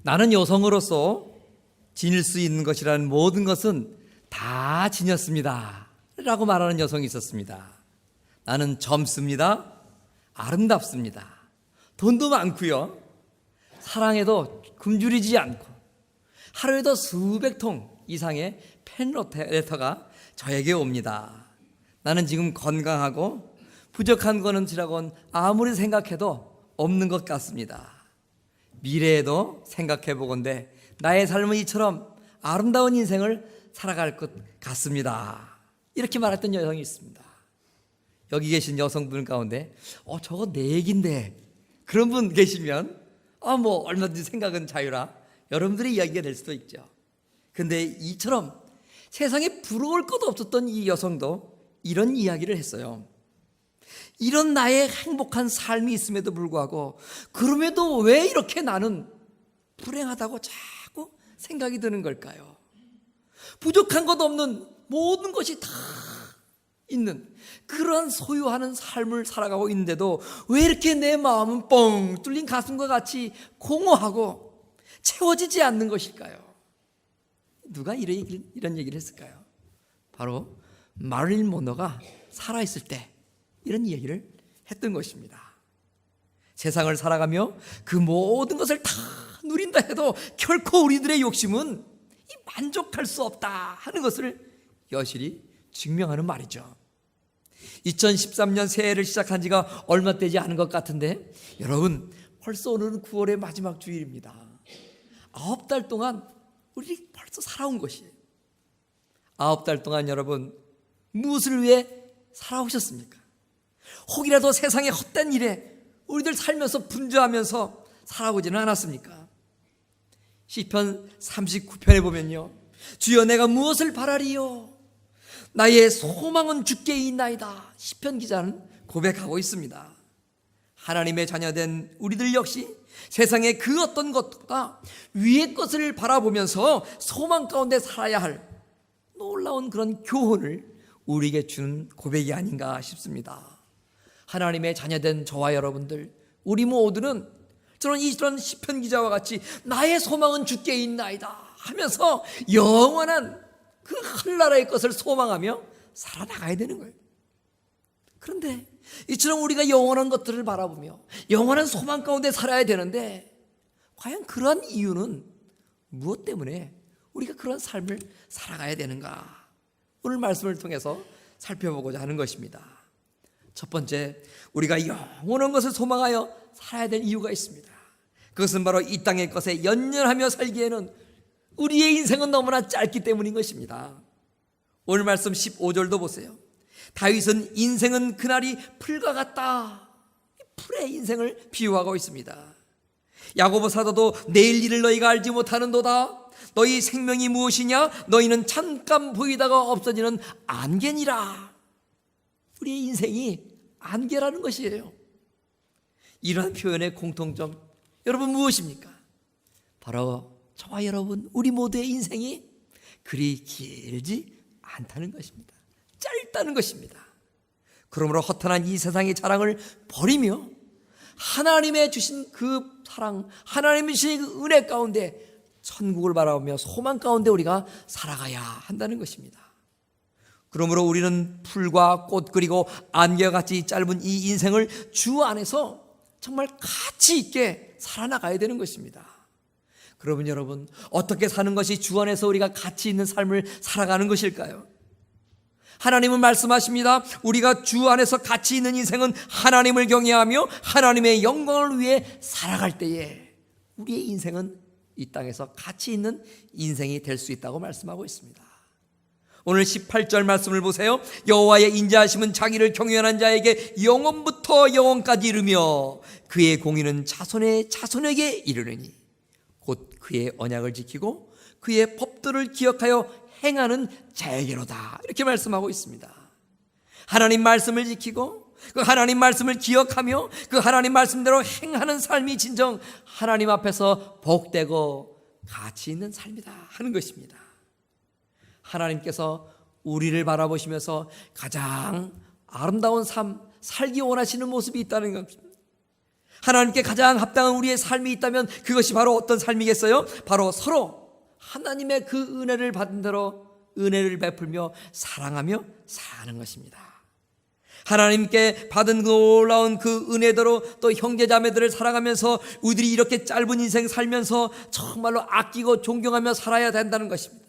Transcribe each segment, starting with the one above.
나는 여성으로서 지닐 수 있는 것이라는 모든 것은 다 지녔습니다 라고 말하는 여성이 있었습니다. 나는 젊습니다. 아름답습니다. 돈도 많고요. 사랑에도 굶주리지 않고 하루에도 수백 통 이상의 팬레터가 저에게 옵니다. 나는 지금 건강하고 부족한 거는지라고는 아무리 생각해도 없는 것 같습니다. 미래에도 생각해 보건대 나의 삶은 이처럼 아름다운 인생을 살아갈 것 같습니다. 이렇게 말했던 여성이 있습니다. 여기 계신 여성분 가운데 저거 내 얘기인데 그런 분 계시면 얼마든지 생각은 자유라 여러분들의 이야기가 될 수도 있죠. 근데 이처럼 세상에 부러울 것도 없었던 이 여성도 이런 이야기를 했어요. 이런 나의 행복한 삶이 있음에도 불구하고 그럼에도 왜 이렇게 나는 불행하다고 자꾸 생각이 드는 걸까요? 부족한 것 없는 모든 것이 다 있는 그러한 소유하는 삶을 살아가고 있는데도 왜 이렇게 내 마음은 뻥 뚫린 가슴과 같이 공허하고 채워지지 않는 것일까요? 누가 이런 얘기를 했을까요? 바로 마릴린 먼로가 살아있을 때 이런 얘기를 했던 것입니다. 세상을 살아가며 그 모든 것을 다 누린다 해도 결코 우리들의 욕심은 만족할 수 없다 하는 것을 여실히 증명하는 말이죠. 2013년 새해를 시작한 지가 얼마 되지 않은 것 같은데 여러분 벌써 오늘은 9월의 마지막 주일입니다. 9달 동안 우리 벌써 살아온 것이에요. 9달 동안 여러분 무엇을 위해 살아오셨습니까? 혹이라도 세상의 헛된 일에 우리들 살면서 분주하면서 살아오지는 않았습니까? 시편 39편에 보면요, 주여 내가 무엇을 바라리요? 나의 소망은 주께 있나이다. 시편 기자는 고백하고 있습니다. 하나님의 자녀된 우리들 역시 세상의 그 어떤 것보다 위의 것을 바라보면서 소망 가운데 살아야 할 놀라운 그런 교훈을 우리에게 주는 고백이 아닌가 싶습니다. 하나님의 자녀된 저와 여러분들, 우리 모두는 저는 이런 시편 기자와 같이 나의 소망은 주께 있나이다 하면서 영원한 그 하늘나라의 것을 소망하며 살아나가야 되는 거예요. 그런데 이처럼 우리가 영원한 것들을 바라보며 영원한 소망 가운데 살아야 되는데 과연 그러한 이유는 무엇 때문에 우리가 그런 삶을 살아가야 되는가? 오늘 말씀을 통해서 살펴보고자 하는 것입니다. 첫 번째, 우리가 영원한 것을 소망하여 살아야 될 이유가 있습니다. 그것은 바로 이 땅의 것에 연연하며 살기에는 우리의 인생은 너무나 짧기 때문인 것입니다. 오늘 말씀 15절도 보세요. 다윗은 인생은 그날이 풀과 같다. 풀의 인생을 비유하고 있습니다. 야고보 사도도 내일 일을 너희가 알지 못하는도다. 너희 생명이 무엇이냐? 너희는 잠깐 보이다가 없어지는 안개니라. 우리의 인생이 안개라는 것이에요. 이러한 표현의 공통점, 여러분 무엇입니까? 바로 저와 여러분, 우리 모두의 인생이 그리 길지 않다는 것입니다. 짧다는 것입니다. 그러므로 허탄한 이 세상의 자랑을 버리며 하나님의 주신 그 사랑, 하나님의 주신 그 은혜 가운데 천국을 바라보며 소망 가운데 우리가 살아가야 한다는 것입니다. 그러므로 우리는 풀과 꽃 그리고 안개와 같이 짧은 이 인생을 주 안에서 정말 가치 있게 살아나가야 되는 것입니다. 그러면 여러분, 어떻게 사는 것이 주 안에서 우리가 가치 있는 삶을 살아가는 것일까요? 하나님은 말씀하십니다. 우리가 주 안에서 가치 있는 인생은 하나님을 경외하며 하나님의 영광을 위해 살아갈 때에 우리의 인생은 이 땅에서 가치 있는 인생이 될 수 있다고 말씀하고 있습니다. 오늘 18절 말씀을 보세요. 여호와의 인자하심은 자기를 경외하는 자에게 영원부터 영원까지 이르며 그의 공의는 자손의 자손에게 이르르니 곧 그의 언약을 지키고 그의 법도를 기억하여 행하는 자에게로다. 이렇게 말씀하고 있습니다. 하나님 말씀을 지키고 그 하나님 말씀을 기억하며 그 하나님 말씀대로 행하는 삶이 진정 하나님 앞에서 복되고 가치 있는 삶이다 하는 것입니다. 하나님께서 우리를 바라보시면서 가장 아름다운 삶, 살기 원하시는 모습이 있다는 것입니다. 하나님께 가장 합당한 우리의 삶이 있다면 그것이 바로 어떤 삶이겠어요? 바로 서로 하나님의 그 은혜를 받은 대로 은혜를 베풀며 사랑하며 사는 것입니다. 하나님께 받은 그 놀라운 그 은혜대로 또 형제자매들을 사랑하면서 우리들이 이렇게 짧은 인생 살면서 정말로 아끼고 존경하며 살아야 된다는 것입니다.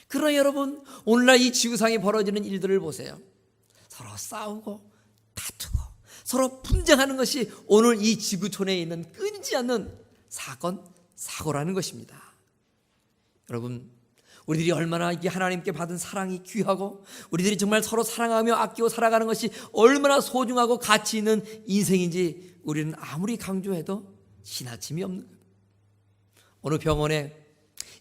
그러나 여러분, 오늘날 이 지구상에 벌어지는 일들을 보세요. 서로 싸우고 다투고 서로 분쟁하는 것이 오늘 이 지구촌에 있는 끊이지 않는 사건, 사고라는 것입니다. 여러분, 우리들이 얼마나 이게 하나님께 받은 사랑이 귀하고 우리들이 정말 서로 사랑하며 아끼고 살아가는 것이 얼마나 소중하고 가치 있는 인생인지 우리는 아무리 강조해도 지나침이 없는 거예요. 어느 병원에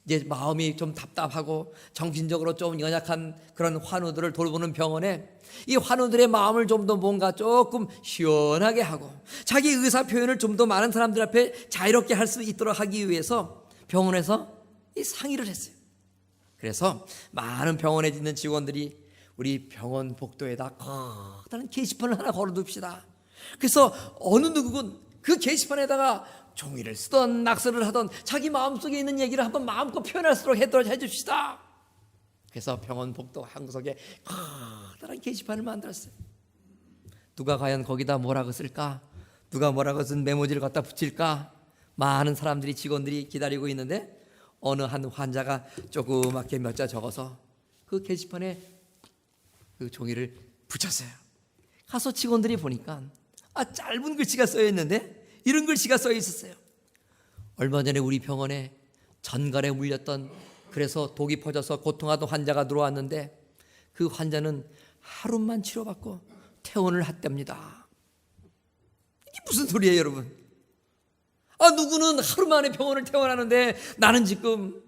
이제 마음이 좀 답답하고 정신적으로 좀 연약한 그런 환우들을 돌보는 병원에 이 환우들의 마음을 좀 더 뭔가 조금 시원하게 하고 자기 의사 표현을 좀 더 많은 사람들 앞에 자유롭게 할 수 있도록 하기 위해서 병원에서 이 상의를 했어요. 그래서 많은 병원에 있는 직원들이 우리 병원 복도에다 커다란 게시판을 하나 걸어둡시다. 그래서 어느 누구군 그 게시판에다가 종이를 쓰던 낙서를 하던 자기 마음속에 있는 얘기를 한번 마음껏 표현할 수 있도록 해줍시다. 그래서 병원 복도 한 구석에 커다란 게시판을 만들었어요. 누가 과연 거기다 뭐라고 쓸까? 누가 뭐라고 쓴 메모지를 갖다 붙일까? 많은 사람들이 직원들이 기다리고 있는데 어느 한 환자가 조그맣게 몇 자 적어서 그 게시판에 그 종이를 붙였어요. 가서 직원들이 보니까 짧은 글씨가 써여 있는데 이런 글씨가 써여 있었어요. 얼마 전에 우리 병원에 전갈에 물렸던 그래서 독이 퍼져서 고통하던 환자가 들어왔는데 그 환자는 하루만 치료받고 퇴원을 했답니다. 이게 무슨 소리예요, 여러분? 누구는 하루 만에 병원을 퇴원하는데 나는 지금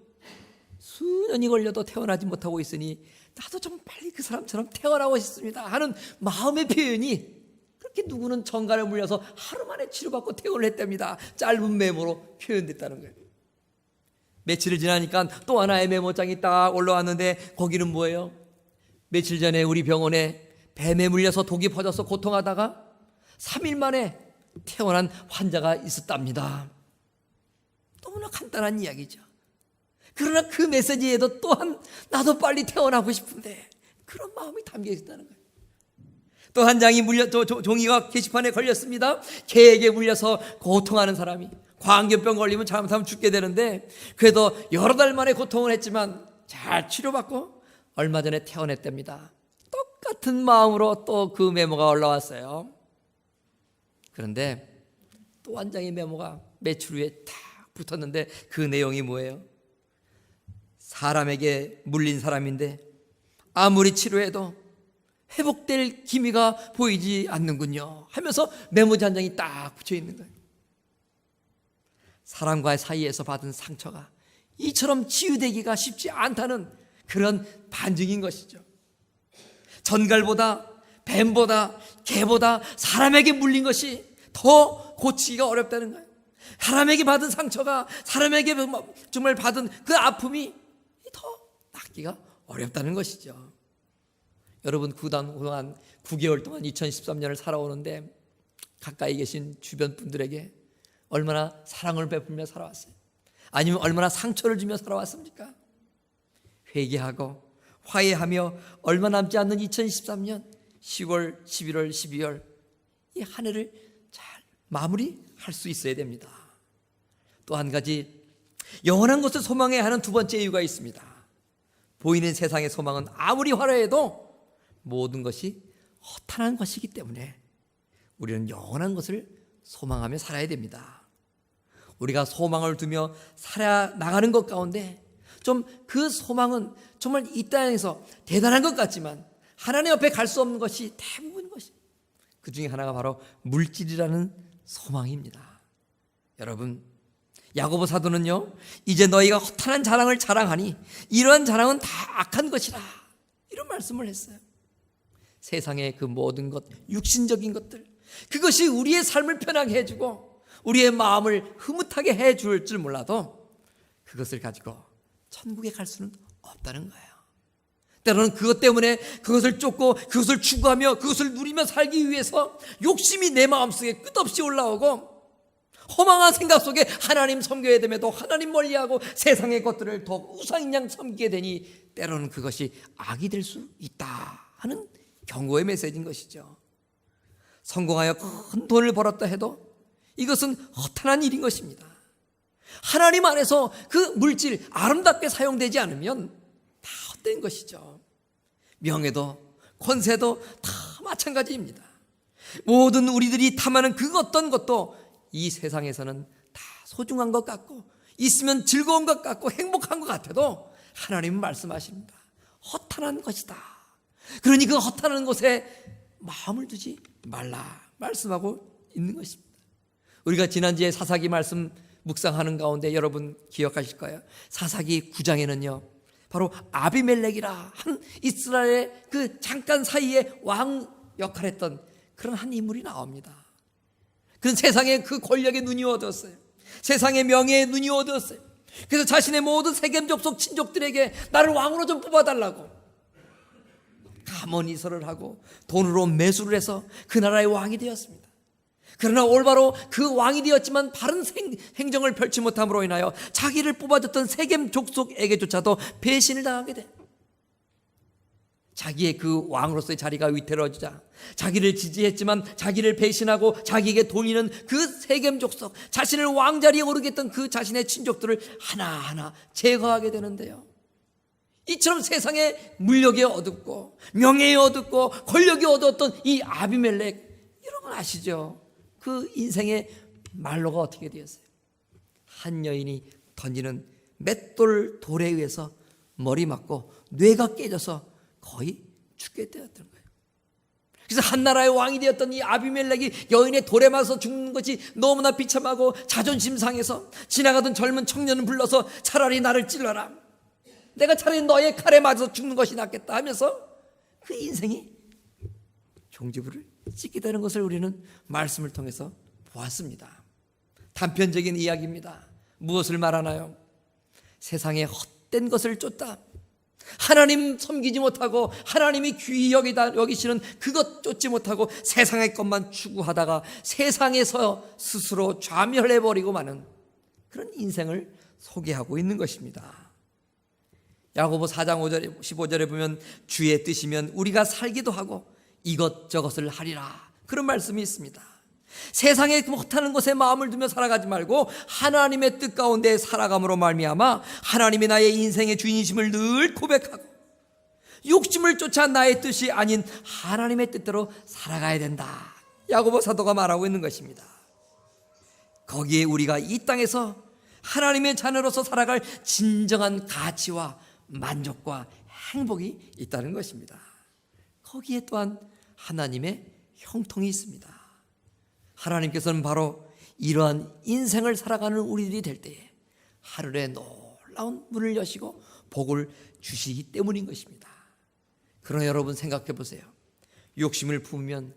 수년이 걸려도 퇴원하지 못하고 있으니 나도 좀 빨리 그 사람처럼 퇴원하고 싶습니다 하는 마음의 표현이 그렇게 누구는 전갈에 물려서 하루 만에 치료받고 퇴원을 했답니다. 짧은 메모로 표현됐다는 거예요. 며칠을 지나니까 또 하나의 메모장이 딱 올라왔는데 거기는 뭐예요? 며칠 전에 우리 병원에 뱀에 물려서 독이 퍼져서 고통하다가 3일 만에 퇴원한 환자가 있었답니다. 너무나 간단한 이야기죠. 그러나 그 메시지에도 또한 나도 빨리 퇴원하고 싶은데 그런 마음이 담겨 있다는 거예요. 또 한 장이 종이가 게시판에 걸렸습니다. 개에게 물려서 고통하는 사람이 광견병 걸리면 잘못하면 죽게 되는데 그래도 여러 달 만에 고통을 했지만 잘 치료받고 얼마 전에 퇴원했답니다. 똑같은 마음으로 또 그 메모가 올라왔어요. 그런데 또 한 장의 메모가 며칠 후에 딱 붙었는데 그 내용이 뭐예요? 사람에게 물린 사람인데 아무리 치료해도 회복될 기미가 보이지 않는군요 하면서 메모지 한 장이 딱 붙여 있는 거예요. 사람과의 사이에서 받은 상처가 이처럼 치유되기가 쉽지 않다는 그런 반증인 것이죠. 전갈보다 뱀보다 개보다 사람에게 물린 것이 더 고치기가 어렵다는 거예요. 사람에게 받은 상처가 사람에게 정말 받은 그 아픔이 더 낫기가 어렵다는 것이죠. 여러분 그동안 9개월 동안 2013년을 살아오는데 가까이 계신 주변 분들에게 얼마나 사랑을 베풀며 살아왔어요? 아니면 얼마나 상처를 주며 살아왔습니까? 회개하고 화해하며 얼마 남지 않는 2013년 10월, 11월, 12월 이 한 해를 잘 마무리할 수 있어야 됩니다. 또 한 가지 영원한 것을 소망해야 하는 두 번째 이유가 있습니다. 보이는 세상의 소망은 아무리 화려해도 모든 것이 허탄한 것이기 때문에 우리는 영원한 것을 소망하며 살아야 됩니다. 우리가 소망을 두며 살아나가는 것 가운데 좀 그 소망은 정말 이 땅에서 대단한 것 같지만 하나님 옆에 갈 수 없는 것이 대부분인 것이 그 중에 하나가 바로 물질이라는 소망입니다. 여러분 야고보 사도는요 이제 너희가 허탄한 자랑을 자랑하니 이러한 자랑은 다 악한 것이라 이런 말씀을 했어요. 세상의 그 모든 것 육신적인 것들 그것이 우리의 삶을 편하게 해주고 우리의 마음을 흐뭇하게 해줄 줄 몰라도 그것을 가지고 천국에 갈 수는 없다는 거예요. 때로는 그것 때문에 그것을 쫓고 그것을 추구하며 그것을 누리며 살기 위해서 욕심이 내 마음속에 끝없이 올라오고 허망한 생각 속에 하나님 섬겨야 됨에도 하나님 멀리하고 세상의 것들을 더 우상인양 섬기게 되니 때로는 그것이 악이 될 수 있다 하는 경고의 메시지인 것이죠. 성공하여 큰 돈을 벌었다 해도 이것은 허탄한 일인 것입니다. 하나님 안에서 그 물질 아름답게 사용되지 않으면 다 헛된 것이죠. 명예도 권세도 다 마찬가지입니다. 모든 우리들이 탐하는 그 어떤 것도 이 세상에서는 다 소중한 것 같고 있으면 즐거운 것 같고 행복한 것 같아도 하나님은 말씀하십니다. 허탄한 것이다. 그러니 그 허탄한 곳에 마음을 두지 말라 말씀하고 있는 것입니다. 우리가 지난주에 사사기 말씀 묵상하는 가운데 여러분 기억하실 거예요. 사사기 9장에는요 바로 아비멜렉이라 한 이스라엘의 그 잠깐 사이에 왕 역할을 했던 그런 한 인물이 나옵니다. 그는 세상의 그 권력에 눈이 어두웠어요. 세상의 명예에 눈이 어두웠어요. 그래서 자신의 모든 세겜 족속 친족들에게 나를 왕으로 좀 뽑아달라고 감언이설을 하고 돈으로 매수를 해서 그 나라의 왕이 되었습니다. 그러나 올바로 그 왕이 되었지만 바른 행정을 펼치 못함으로 인하여 자기를 뽑아줬던 세겜 족속에게조차도 배신을 당하게 돼. 자기의 그 왕으로서의 자리가 위태로워지자 자기를 지지했지만 자기를 배신하고 자기에게 돌리는 그 세겜 족속, 자신을 왕자리에 오르게 했던 그 자신의 친족들을 하나하나 제거하게 되는데요. 이처럼 세상에 물력이 어둡고 명예에 어둡고 권력이 어두웠던 이 아비멜렉, 여러분 아시죠? 그 인생의 말로가 어떻게 되었어요? 한 여인이 던지는 맷돌 돌에 의해서 머리 맞고 뇌가 깨져서 거의 죽게 되었던 거예요. 그래서 한 나라의 왕이 되었던 이 아비멜렉이 여인의 돌에 맞아서 죽는 것이 너무나 비참하고 자존심 상해서 지나가던 젊은 청년을 불러서 차라리 나를 찔러라, 내가 차라리 너의 칼에 맞아서 죽는 것이 낫겠다 하면서 그 인생이 종지부를 찍게 되는 것을 우리는 말씀을 통해서 보았습니다. 단편적인 이야기입니다. 무엇을 말하나요? 세상의 헛된 것을 쫓다 하나님 섬기지 못하고 하나님이 귀히 여기시는 그것 쫓지 못하고 세상의 것만 추구하다가 세상에서 스스로 좌멸해버리고 마는 그런 인생을 소개하고 있는 것입니다. 야고보 4장 5절에 15절에 보면 주의 뜻이면 우리가 살기도 하고 이것저것을 하리라, 그런 말씀이 있습니다. 세상에 못하는 것에 마음을 두며 살아가지 말고 하나님의 뜻 가운데 살아감으로 말미암아 하나님이 나의 인생의 주인이심을 늘 고백하고 욕심을 쫓아 나의 뜻이 아닌 하나님의 뜻대로 살아가야 된다, 야고보 사도가 말하고 있는 것입니다. 거기에 우리가 이 땅에서 하나님의 자녀로서 살아갈 진정한 가치와 만족과 행복이 있다는 것입니다. 거기에 또한 하나님의 형통이 있습니다. 하나님께서는 바로 이러한 인생을 살아가는 우리들이 될 때에 하늘에 놀라운 문을 여시고 복을 주시기 때문인 것입니다. 그러나 여러분 생각해 보세요. 욕심을 품으면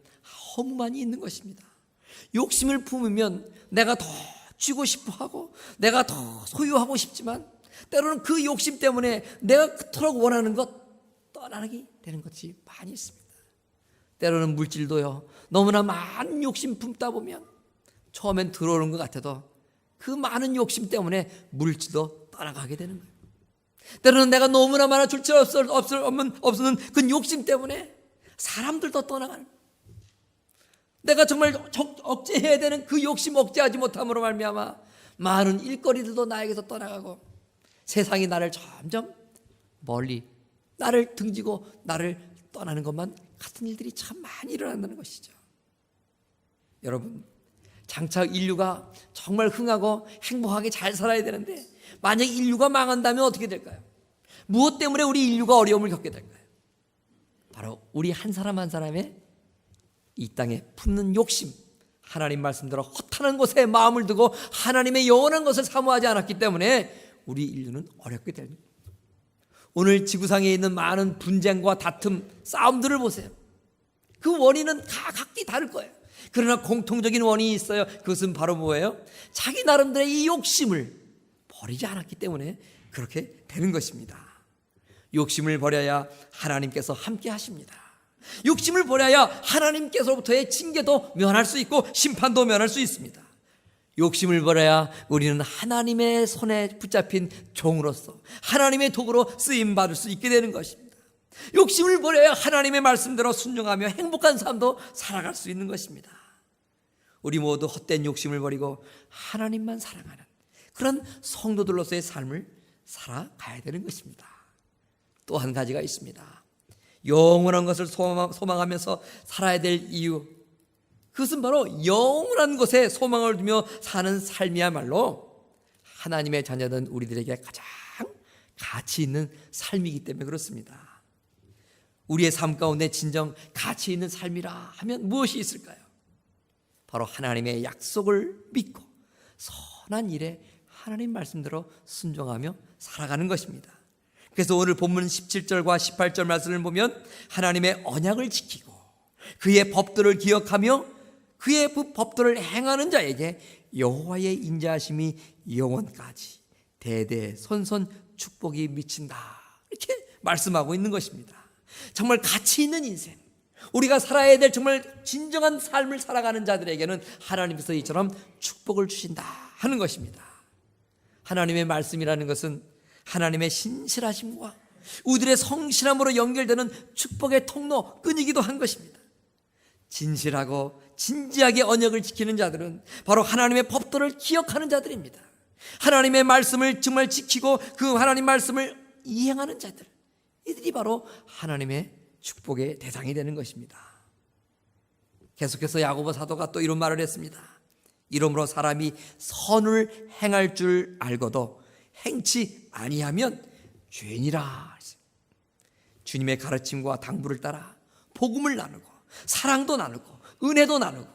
허무만이 있는 것입니다. 욕심을 품으면 내가 더 쥐고 싶어 하고 내가 더 소유하고 싶지만 때로는 그 욕심 때문에 내가 그토록 원하는 것 떠나게 되는 것이 많이 있습니다. 때로는 물질도요, 너무나 많은 욕심 품다 보면 처음엔 들어오는 것 같아도 그 많은 욕심 때문에 물질도 떠나가게 되는 거예요. 때로는 내가 너무나 많아 줄 수 없는 그 욕심 때문에 사람들도 떠나가는 거예요. 내가 정말 억제해야 되는 그 욕심 억제하지 못함으로 말미암아 많은 일거리들도 나에게서 떠나가고 세상이 나를 점점 멀리 나를 등지고 나를 떠나는 것만 같은 일들이 참 많이 일어난다는 것이죠. 여러분, 장차 인류가 정말 흥하고 행복하게 잘 살아야 되는데 만약 인류가 망한다면 어떻게 될까요? 무엇 때문에 우리 인류가 어려움을 겪게 될까요? 바로 우리 한 사람 한 사람의 이 땅에 품는 욕심, 하나님 말씀대로 허탄한 곳에 마음을 두고 하나님의 영원한 것을 사모하지 않았기 때문에 우리 인류는 어렵게 됩니다. 오늘 지구상에 있는 많은 분쟁과 다툼, 싸움들을 보세요. 그 원인은 다 각기 다를 거예요. 그러나 공통적인 원인이 있어요. 그것은 바로 뭐예요? 자기 나름대로의 이 욕심을 버리지 않았기 때문에 그렇게 되는 것입니다. 욕심을 버려야 하나님께서 함께 하십니다. 욕심을 버려야 하나님께서부터의 징계도 면할 수 있고 심판도 면할 수 있습니다. 욕심을 버려야 우리는 하나님의 손에 붙잡힌 종으로서 하나님의 도구로 쓰임받을 수 있게 되는 것입니다. 욕심을 버려야 하나님의 말씀대로 순종하며 행복한 삶도 살아갈 수 있는 것입니다. 우리 모두 헛된 욕심을 버리고 하나님만 사랑하는 그런 성도들로서의 삶을 살아가야 되는 것입니다. 또 한 가지가 있습니다. 영원한 것을 소망하면서 살아야 될 이유, 그것은 바로 영원한 것에 소망을 두며 사는 삶이야말로 하나님의 자녀된 우리들에게 가장 가치 있는 삶이기 때문에 그렇습니다. 우리의 삶 가운데 진정 가치 있는 삶이라 하면 무엇이 있을까요? 바로 하나님의 약속을 믿고 선한 일에 하나님 말씀대로 순종하며 살아가는 것입니다. 그래서 오늘 본문 17절과 18절 말씀을 보면 하나님의 언약을 지키고 그의 법도를 기억하며 그의 법도를 행하는 자에게 여호와의 인자하심이 영원까지 대대손손 축복이 미친다, 이렇게 말씀하고 있는 것입니다. 정말 가치 있는 인생, 우리가 살아야 될 정말 진정한 삶을 살아가는 자들에게는 하나님께서 이처럼 축복을 주신다 하는 것입니다. 하나님의 말씀이라는 것은 하나님의 신실하심과 우리들의 성실함으로 연결되는 축복의 통로, 끈이기도 한 것입니다. 진실하고 진지하게 언약을 지키는 자들은 바로 하나님의 법도를 기억하는 자들입니다. 하나님의 말씀을 정말 지키고 그 하나님 말씀을 이행하는 자들, 이들이 바로 하나님의 축복의 대상이 되는 것입니다. 계속해서 야고보 사도가 또 이런 말을 했습니다. 이러므로 사람이 선을 행할 줄 알고도 행치 아니하면 죄니라. 주님의 가르침과 당부를 따라 복음을 나누고 사랑도 나누고 은혜도 나누고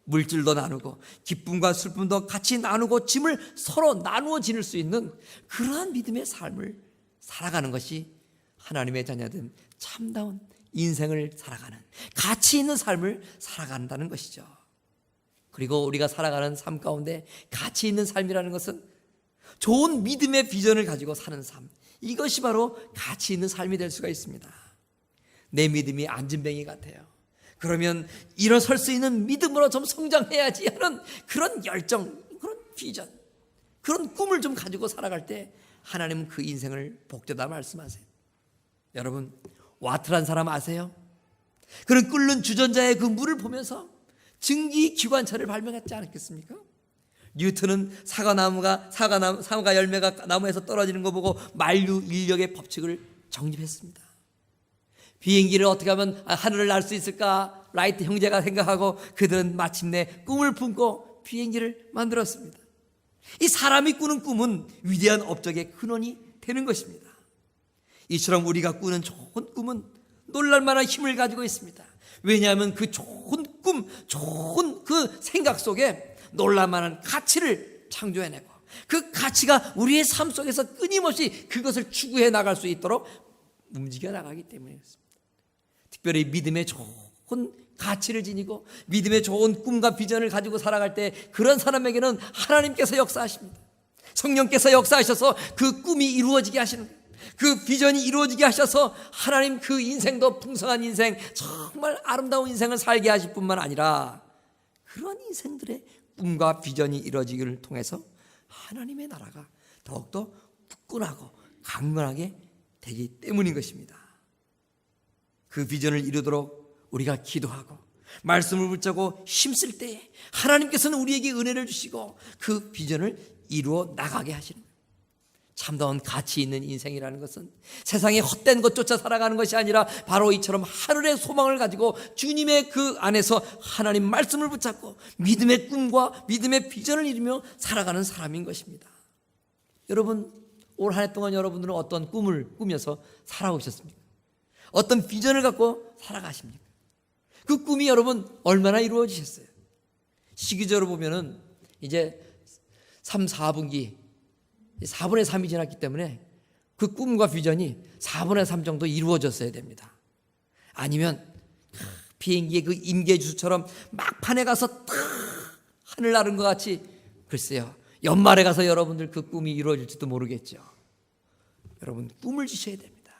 물질도 나누고 기쁨과 슬픔도 같이 나누고 짐을 서로 나누어 지닐 수 있는 그러한 믿음의 삶을 살아가는 것이 하나님의 자녀된 참다운 인생을 살아가는 가치 있는 삶을 살아간다는 것이죠. 그리고 우리가 살아가는 삶 가운데 가치 있는 삶이라는 것은 좋은 믿음의 비전을 가지고 사는 삶, 이것이 바로 가치 있는 삶이 될 수가 있습니다. 내 믿음이 안진뱅이 같아요. 그러면 일어설 수 있는 믿음으로 좀 성장해야지 하는 그런 열정, 그런 비전, 그런 꿈을 좀 가지고 살아갈 때 하나님은 그 인생을 복되다 말씀하세요. 여러분, 와트란 사람 아세요? 그런 끓는 주전자의 그 물을 보면서 증기기관차를 발명했지 않았겠습니까? 뉴턴은 사과 열매가 나무에서 떨어지는 거 보고 만류 인력의 법칙을 정립했습니다. 비행기를 어떻게 하면 하늘을 날 수 있을까? 라이트 형제가 생각하고 그들은 마침내 꿈을 품고 비행기를 만들었습니다. 이 사람이 꾸는 꿈은 위대한 업적의 근원이 되는 것입니다. 이처럼 우리가 꾸는 좋은 꿈은 놀랄만한 힘을 가지고 있습니다. 왜냐하면 그 좋은 꿈, 좋은 그 생각 속에 놀랄만한 가치를 창조해내고 그 가치가 우리의 삶 속에서 끊임없이 그것을 추구해 나갈 수 있도록 움직여 나가기 때문에 그렇습니다. 특별히 믿음의 좋은 가치를 지니고 믿음의 좋은 꿈과 비전을 가지고 살아갈 때 그런 사람에게는 하나님께서 역사하십니다. 성령께서 역사하셔서 그 꿈이 이루어지게 하시는 거예요. 그 비전이 이루어지게 하셔서 하나님 그 인생도 풍성한 인생, 정말 아름다운 인생을 살게 하실 뿐만 아니라 그런 인생들의 꿈과 비전이 이루어지기를 통해서 하나님의 나라가 더욱더 굳건하고 강건하게 되기 때문인 것입니다. 그 비전을 이루도록 우리가 기도하고 말씀을 붙잡고 힘쓸 때에 하나님께서는 우리에게 은혜를 주시고 그 비전을 이루어 나가게 하시는 거예요. 참다운 가치 있는 인생이라는 것은 세상에 헛된 것 쫓아 살아가는 것이 아니라 바로 이처럼 하늘의 소망을 가지고 주님의 그 안에서 하나님 말씀을 붙잡고 믿음의 꿈과 믿음의 비전을 이루며 살아가는 사람인 것입니다. 여러분, 올 한 해 동안 여러분들은 어떤 꿈을 꾸면서 살아오셨습니까? 어떤 비전을 갖고 살아가십니까? 그 꿈이 여러분 얼마나 이루어지셨어요? 시기적으로 보면은 이제 3, 4분기 4분의 3이 지났기 때문에 그 꿈과 비전이 4분의 3 정도 이루어졌어야 됩니다. 아니면 비행기의 그 임계주처럼 막판에 가서 탁 하늘 나른 것 같이, 글쎄요, 연말에 가서 여러분들 그 꿈이 이루어질지도 모르겠죠. 여러분, 꿈을 주셔야 됩니다.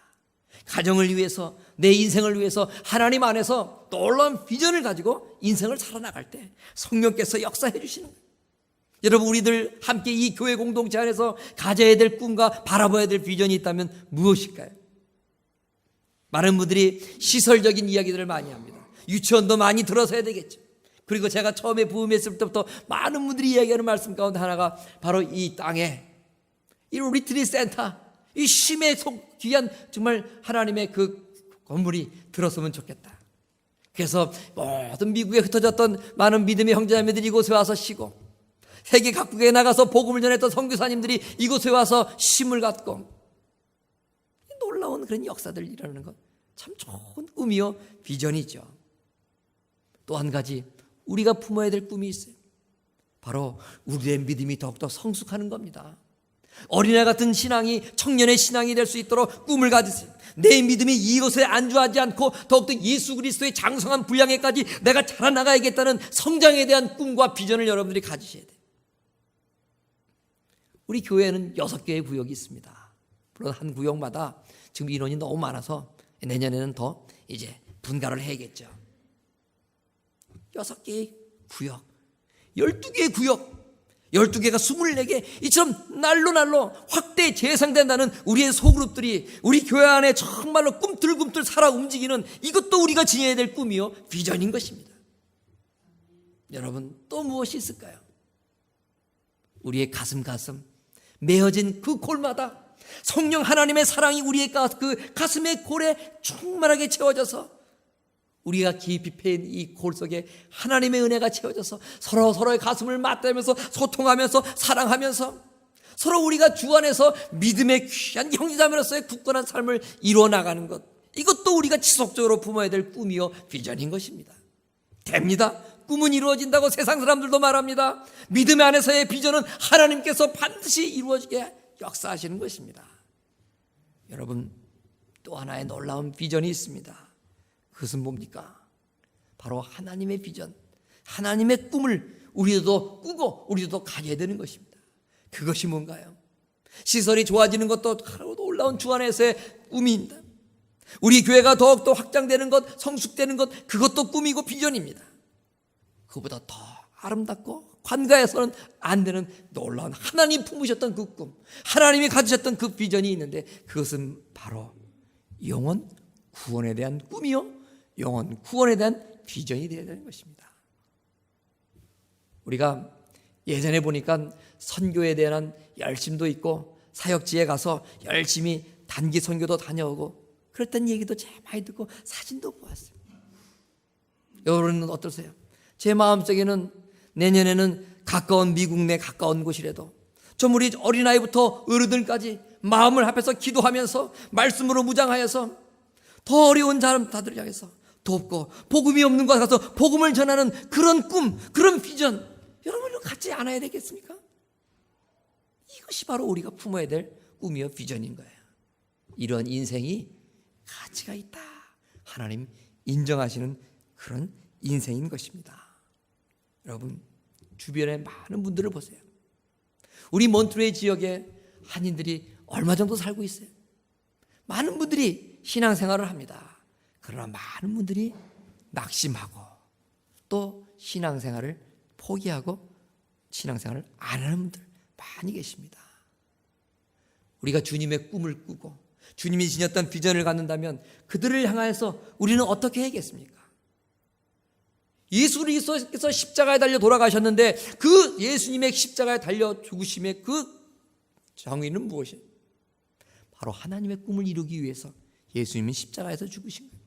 가정을 위해서, 내 인생을 위해서 하나님 안에서 놀라운 비전을 가지고 인생을 살아나갈 때 성령께서 역사해 주시는 거예요. 여러분, 우리들 함께 이 교회 공동체 안에서 가져야 될 꿈과 바라봐야 될 비전이 있다면 무엇일까요? 많은 분들이 시설적인 이야기들을 많이 합니다. 유치원도 많이 들어서야 되겠죠. 그리고 제가 처음에 부음했을 때부터 많은 분들이 이야기하는 말씀 가운데 하나가 바로 이 땅에 이 리트리트 센터, 이 쉼의 귀한 정말 하나님의 그 건물이 들었으면 좋겠다. 그래서 모든 미국에 흩어졌던 많은 믿음의 형제자매들이 이곳에 와서 쉬고, 세계 각국에 나가서 복음을 전했던 선교사님들이 이곳에 와서 쉼을 갖고, 놀라운 그런 역사들 일어나는 것 참 좋은 꿈이요 비전이죠. 또 한 가지 우리가 품어야 될 꿈이 있어요. 바로 우리의 믿음이 더욱더 성숙하는 겁니다. 어린애 같은 신앙이 청년의 신앙이 될 수 있도록 꿈을 가지세요. 내 믿음이 이것에 안주하지 않고 더욱더 예수 그리스도의 장성한 분량에까지 내가 자라나가야겠다는 성장에 대한 꿈과 비전을 여러분들이 가지셔야 돼요. 우리 교회에는 6개의 구역이 있습니다. 물론 한 구역마다 지금 인원이 너무 많아서 내년에는 더 이제 분가를 해야겠죠. 6개의 구역, 12개의 구역, 12개가 24개, 이처럼 날로 확대 재생된다는 우리의 소그룹들이 우리 교회 안에 정말로 꿈틀꿈틀 살아 움직이는, 이것도 우리가 지녀야 될 꿈이요 비전인 것입니다. 여러분, 또 무엇이 있을까요? 우리의 가슴 메어진 그 골마다 성령 하나님의 사랑이 우리의 그 가슴의 골에 충만하게 채워져서, 우리가 깊이 패인 이 골 속에 하나님의 은혜가 채워져서 서로의 가슴을 맞대면서 소통하면서 사랑하면서 서로 우리가 주 안에서 믿음의 귀한 형제자매로서의 굳건한 삶을 이루어 나가는 것, 이것도 우리가 지속적으로 품어야 될 꿈이요 비전인 것입니다. 됩니다. 꿈은 이루어진다고 세상 사람들도 말합니다. 믿음 안에서의 비전은 하나님께서 반드시 이루어지게 역사하시는 것입니다. 여러분, 또 하나의 놀라운 비전이 있습니다. 그것은 뭡니까? 바로 하나님의 비전, 하나님의 꿈을 우리도 꾸고 우리도 가져야 되는 것입니다. 그것이 뭔가요? 시설이 좋아지는 것도 놀라운 주 안에서의 꿈입니다. 우리 교회가 더욱더 확장되는 것, 성숙되는 것, 그것도 꿈이고 비전입니다. 그보다 더 아름답고 관가에서는 안 되는 놀라운 하나님 품으셨던 그 꿈, 하나님이 가지셨던 그 비전이 있는데, 그것은 바로 영혼 구원에 대한 꿈이요 영혼 구원에 대한 비전이 되어야 되는 것입니다. 우리가 예전에 보니까 선교에 대한 열심도 있고 사역지에 가서 열심히 단기 선교도 다녀오고 그랬던 얘기도 참 많이 듣고 사진도 보았어요. 여러분은 어떠세요? 제 마음속에는 내년에는 가까운 미국 내 가까운 곳이라도 좀 우리 어린아이부터 어른들까지 마음을 합해서 기도하면서 말씀으로 무장하여서 더 어려운 사람들을 향해서 돕고, 복음이 없는 곳에 가서 복음을 전하는 그런 꿈, 그런 비전, 여러분은 갖지 않아야 되겠습니까? 이것이 바로 우리가 품어야 될 꿈이요 비전인 거예요. 이런 인생이 가치가 있다, 하나님 인정하시는 그런 인생인 것입니다. 여러분, 주변에 많은 분들을 보세요. 우리 몬트레이 지역에 한인들이 얼마 정도 살고 있어요. 많은 분들이 신앙생활을 합니다. 그러나 많은 분들이 낙심하고 또 신앙생활을 포기하고 신앙생활을 안 하는 분들 많이 계십니다. 우리가 주님의 꿈을 꾸고 주님이 지녔던 비전을 갖는다면 그들을 향하여서 우리는 어떻게 해야겠습니까? 예수 그리스도께서 십자가에 달려 돌아가셨는데 그 예수님의 십자가에 달려 죽으심의 그 정의는 무엇이에요? 바로 하나님의 꿈을 이루기 위해서 예수님은 십자가에서 죽으신 거예요.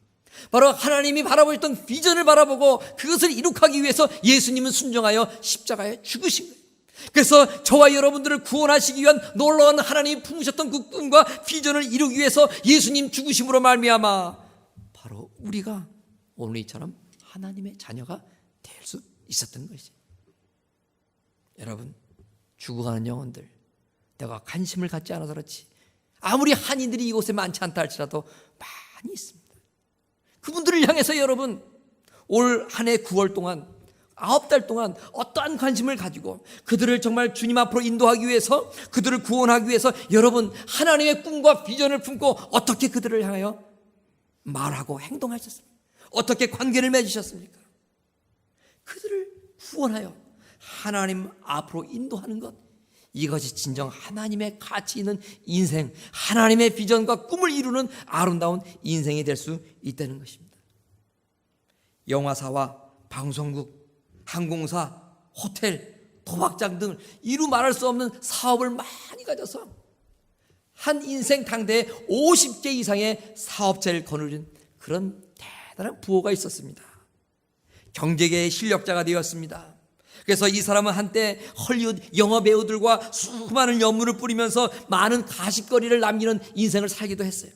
바로 하나님이 바라보셨던 비전을 바라보고 그것을 이룩하기 위해서 예수님은 순종하여 십자가에 죽으신 거예요. 그래서 저와 여러분들을 구원하시기 위한 놀라운 하나님이 품으셨던 그 꿈과 비전을 이루기 위해서 예수님 죽으심으로 말미암아 바로 우리가 오늘 이처럼 하나님의 자녀가 될 수 있었던 것이죠. 여러분, 죽어가는 영혼들, 내가 관심을 갖지 않아서 그렇지 아무리 한인들이 이곳에 많지 않다 할지라도 많이 있습니다. 그분들을 향해서 여러분 올 한 해 9월 동안 9달 동안 어떠한 관심을 가지고 그들을 정말 주님 앞으로 인도하기 위해서, 그들을 구원하기 위해서 여러분 하나님의 꿈과 비전을 품고 어떻게 그들을 향하여 말하고 행동하셨습니까? 어떻게 관계를 맺으셨습니까? 그들을 구원하여 하나님 앞으로 인도하는 것, 이것이 진정 하나님의 가치 있는 인생, 하나님의 비전과 꿈을 이루는 아름다운 인생이 될 수 있다는 것입니다. 영화사와 방송국, 항공사, 호텔, 도박장 등을 이루 말할 수 없는 사업을 많이 가져서 한 인생 당대에 50개 이상의 사업체를 거느린 그런 대단한 부호가 있었습니다. 경제계의 실력자가 되었습니다. 그래서 이 사람은 한때 헐리우드 영화 배우들과 수많은 연문을 뿌리면서 많은 가십거리를 남기는 인생을 살기도 했어요.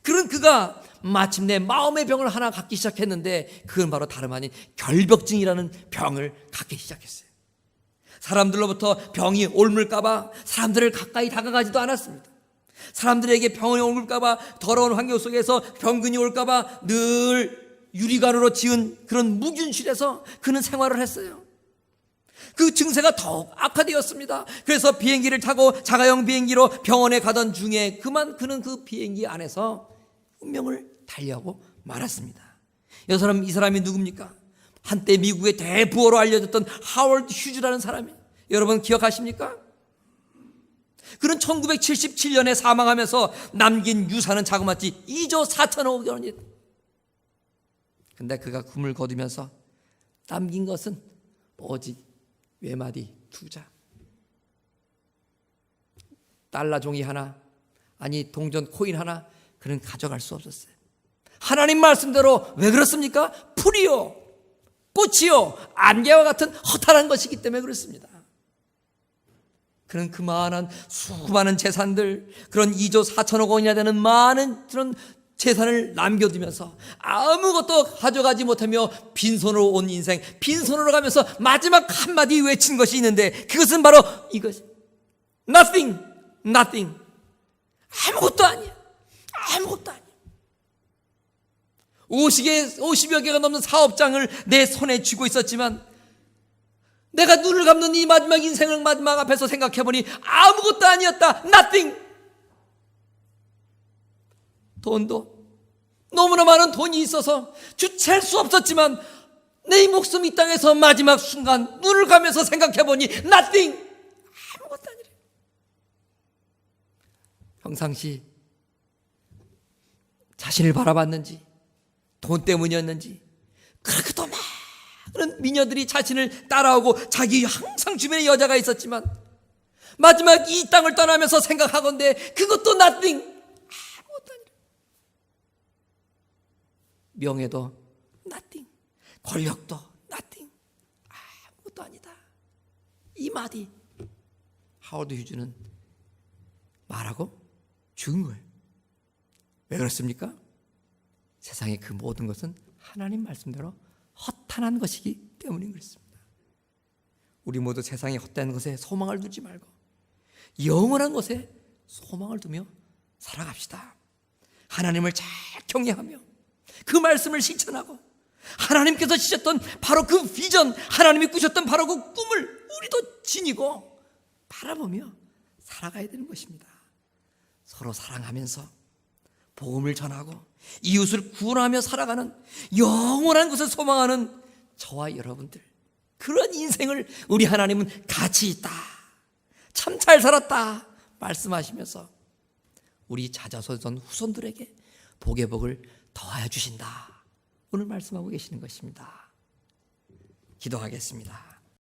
그런 그가 마침내 마음의 병을 하나 갖기 시작했는데, 그건 바로 다름 아닌 결벽증이라는 병을 갖기 시작했어요. 사람들로부터 병이 옮을까봐 사람들을 가까이 다가가지도 않았습니다. 사람들에게 병이 옮을까봐, 더러운 환경 속에서 병균이 올까봐 늘 유리관으로 지은 그런 묵윤실에서 그는 생활을 했어요. 그 증세가 더욱 악화되었습니다. 그래서 비행기를 타고 자가용 비행기로 병원에 가던 중에 그만 그는 그 비행기 안에서 운명을 달리하고 말았습니다. 이 사람이 누굽니까? 한때 미국의 대부호로 알려졌던 하워드 휴즈라는 사람이에요. 여러분 기억하십니까? 그는 1977년에 사망하면서 남긴 유산은 자그마치 2조 4천억 원이. 근데 그가 꿈을 거두면서 남긴 것은 오직 외마디 투자, 달러 종이 하나, 아니 동전 코인 하나 그는 가져갈 수 없었어요. 하나님 말씀대로 왜 그렇습니까? 풀이요, 꽃이요, 안개와 같은 허탈한 것이기 때문에 그렇습니다. 그는 그만한 수많은 재산들, 그런 2조 4천억 원이나 되는 많은 그런 재산을 남겨두면서 아무것도 가져가지 못하며 빈손으로 온 인생, 빈손으로 가면서 마지막 한마디 외친 것이 있는데, 그것은 바로 이것, nothing, nothing. 아무것도 아니야, 아무것도 아니야. 50여 개가 넘는 사업장을 내 손에 쥐고 있었지만, 내가 눈을 감는 이 마지막 인생을 마지막 앞에서 생각해보니 아무것도 아니었다. nothing. 돈도 너무나 많은 돈이 있어서 주체할 수 없었지만, 내 목숨 이 땅에서 마지막 순간 눈을 감면서 생각해보니 nothing. 아무것도 아니래. 평상시 자신을 바라봤는지, 돈 때문이었는지, 그렇게도 많은 미녀들이 자신을 따라오고 자기 항상 주변에 여자가 있었지만, 마지막 이 땅을 떠나면서 생각하건대 그것도 nothing. 아무것도 아니라. 명예도 nothing, 권력도 nothing. 아무것도 아니다. 이 말이 하워드 휴즈는 말하고 죽은 거예요. 왜 그렇습니까? 세상의 그 모든 것은 하나님 말씀대로 허탄한 것이기 때문인 그렇습니다. 우리 모두 세상의 헛된 것에 소망을 두지 말고 영원한 것에 소망을 두며 살아갑시다. 하나님을 잘 경외하며 그 말씀을 실천하고, 하나님께서 주셨던 바로 그 비전, 하나님이 꾸셨던 바로 그 꿈을 우리도 지니고 바라보며 살아가야 되는 것입니다. 서로 사랑하면서 복음을 전하고 이웃을 구원하며 살아가는 영원한 것을 소망하는 저와 여러분들, 그런 인생을 우리 하나님은 가치 있다, 참 잘 살았다 말씀하시면서 우리 자자손 후손들에게 복의 복을 더하여 주신다, 오늘 말씀하고 계시는 것입니다. 기도하겠습니다.